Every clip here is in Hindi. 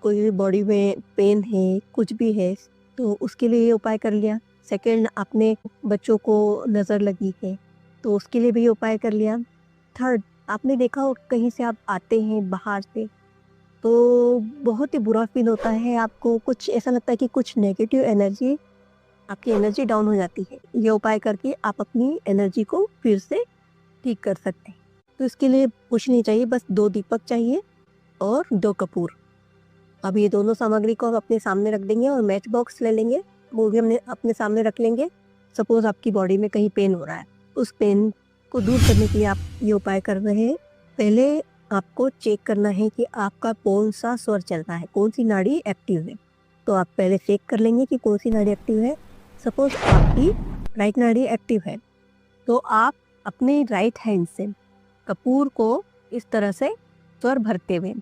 कोई भी बॉडी में पेन है, कुछ भी है, तो उसके लिए ये उपाय कर लिया। सेकंड, आपने बच्चों को नज़र लगी है, तो उसके लिए भी ये उपाय कर लिया। थर्ड, आपने देखा हो कहीं से आप आते हैं बाहर से, तो बहुत ही बुरा फ़ील होता है, आपको कुछ ऐसा लगता है कि कुछ नेगेटिव एनर्जी, आपकी एनर्जी डाउन हो जाती है। ये उपाय करके आप अपनी एनर्जी को फिर से ठीक कर सकते हैं। तो इसके लिए कुछ नहीं चाहिए, बस 2 दीपक चाहिए और 2 कपूर। अब ये दोनों सामग्री को हम अपने सामने रख देंगे और मैच बॉक्स ले लेंगे, वो भी हमने अपने सामने रख लेंगे। सपोज़ आपकी बॉडी में कहीं पेन हो रहा है, उस पेन को दूर करने के लिए आप ये उपाय कर रहे हैं। पहले आपको चेक करना है कि आपका कौन-सा स्वर चल रहा है, कौन-सी नाड़ी एक्टिव है। तो आप पहले चेक कर लेंगे कि कौन-सी नाड़ी एक्टिव है। सपोज़ आपकी राइट नाड़ी एक्टिव है, तो आप अपने राइट हैंड से कपूर को इस तरह से स्वर भरते हुए,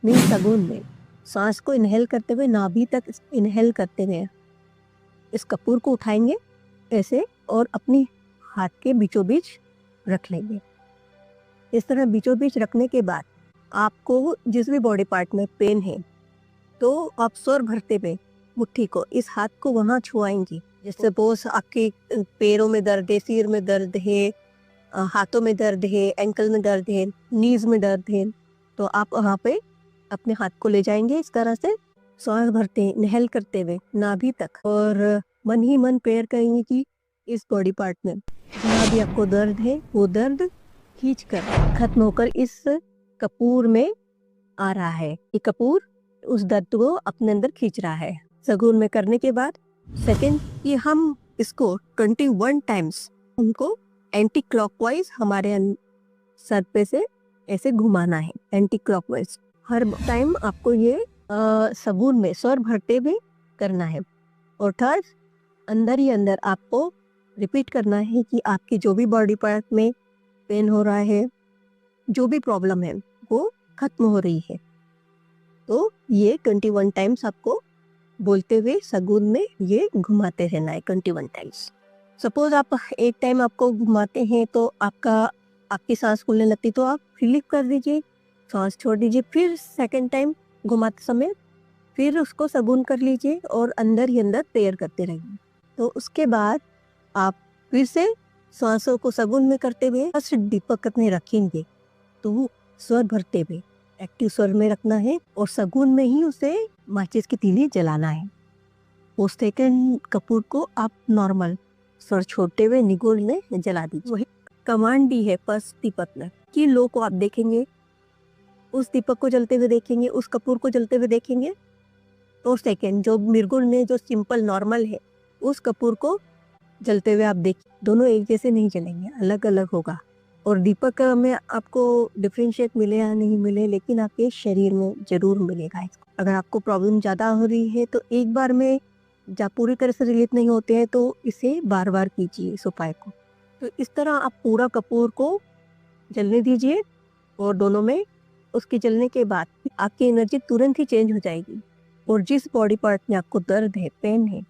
मीन्स सगुन में, सांस को इनहेल करते हुए, नाभि तक इनहेल करते हुए इस कपूर को उठाएंगे ऐसे और अपनी हाथ के बीचों बीच रख लेंगे। इस तरह बीचों बीच रखने के बाद आपको जिस भी बॉडी पार्ट में पेन है, तो आप स्वर भरते हुए मुट्ठी को, इस हाथ को वहाँ छुआएंगी। जैसे सपोज आपके पैरों में दर्द है, सिर में दर्द है, हाथों में दर्द है, एंकल में दर्द है, नीज में दर्द है, तो आप वहाँ पे अपने हाथ को ले जाएंगे इस तरह से, सांस भरते इनहेल करते हुए नाभि तक, और मन ही मन प्रेयर करेंगे कि इस बॉडी पार्ट में जहाँ भी आपको दर्द है, वो दर्द खींचकर खत्म होकर इस कपूर में आ रहा है। ये कपूर उस दर्द को अपने अंदर खींच रहा है। सगुन में करने के बाद सेकंड, कि हम इसको 21 टाइम्स हमको एंटी क्लॉकवाइज हमारे सर पे से ऐसे घुमाना है, एंटी क्लॉकवाइज। हर टाइम आपको ये सगुन में स्वर भरते हुए करना है। और थर्ड, अंदर ही अंदर आपको रिपीट करना है कि आपकी जो भी बॉडी पार्ट में पेन हो रहा है, जो भी प्रॉब्लम है, वो खत्म हो रही है। तो ये 21 टाइम्स आपको बोलते हुए सगुन में ये घुमाते रहना है 21 टाइम्स। सपोज आप एक टाइम आपको घुमाते हैं तो आपकी सांस फूलने लगती, तो आप रिलीफ कर दीजिए, सांस छोड़ दीजिए, फिर सेकंड टाइम घुमाते समय फिर उसको सगुन कर लीजिए और अंदर ही अंदर प्रेयर करते रहिए। तो उसके बाद आप फिर से सांसों को सगुन में करते हुए फर्स्ट दीपक अपने रखेंगे, तो स्वर भरते हुए एक्टिव स्वर में रखना है और सगुन में ही उसे माचिस की तीली जलाना है। वो सेकंड कपूर को आप नॉर्मल स्वर छोड़ते हुए निगोल में जला दीजिए। वही कमांड दी है फर्स्ट दीपक में कि लो को आप देखेंगे, उस दीपक को जलते हुए देखेंगे, उस कपूर को जलते हुए देखेंगे, तो सेकंड जो निर्गुण में जो सिंपल नॉर्मल है, उस कपूर को जलते हुए आप देखिए। दोनों एक जैसे नहीं जलेंगे, अलग अलग होगा। और दीपक में आपको डिफरेंशिएट मिले या नहीं मिले, लेकिन आपके शरीर में जरूर मिलेगा इसको। अगर आपको प्रॉब्लम ज़्यादा हो रही है तो एक बार में जब पूरी तरह से रिलीफ नहीं होते हैं तो इसे बार बार कीजिए इस उपाय को। तो इस तरह आप पूरा कपूर को जलने दीजिए और दोनों में उसके जलने के बाद आपकी एनर्जी तुरंत ही चेंज हो जाएगी और जिस बॉडी पार्ट में आपको दर्द है, पेन है,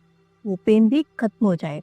वो पेन भी खत्म हो जाएगा।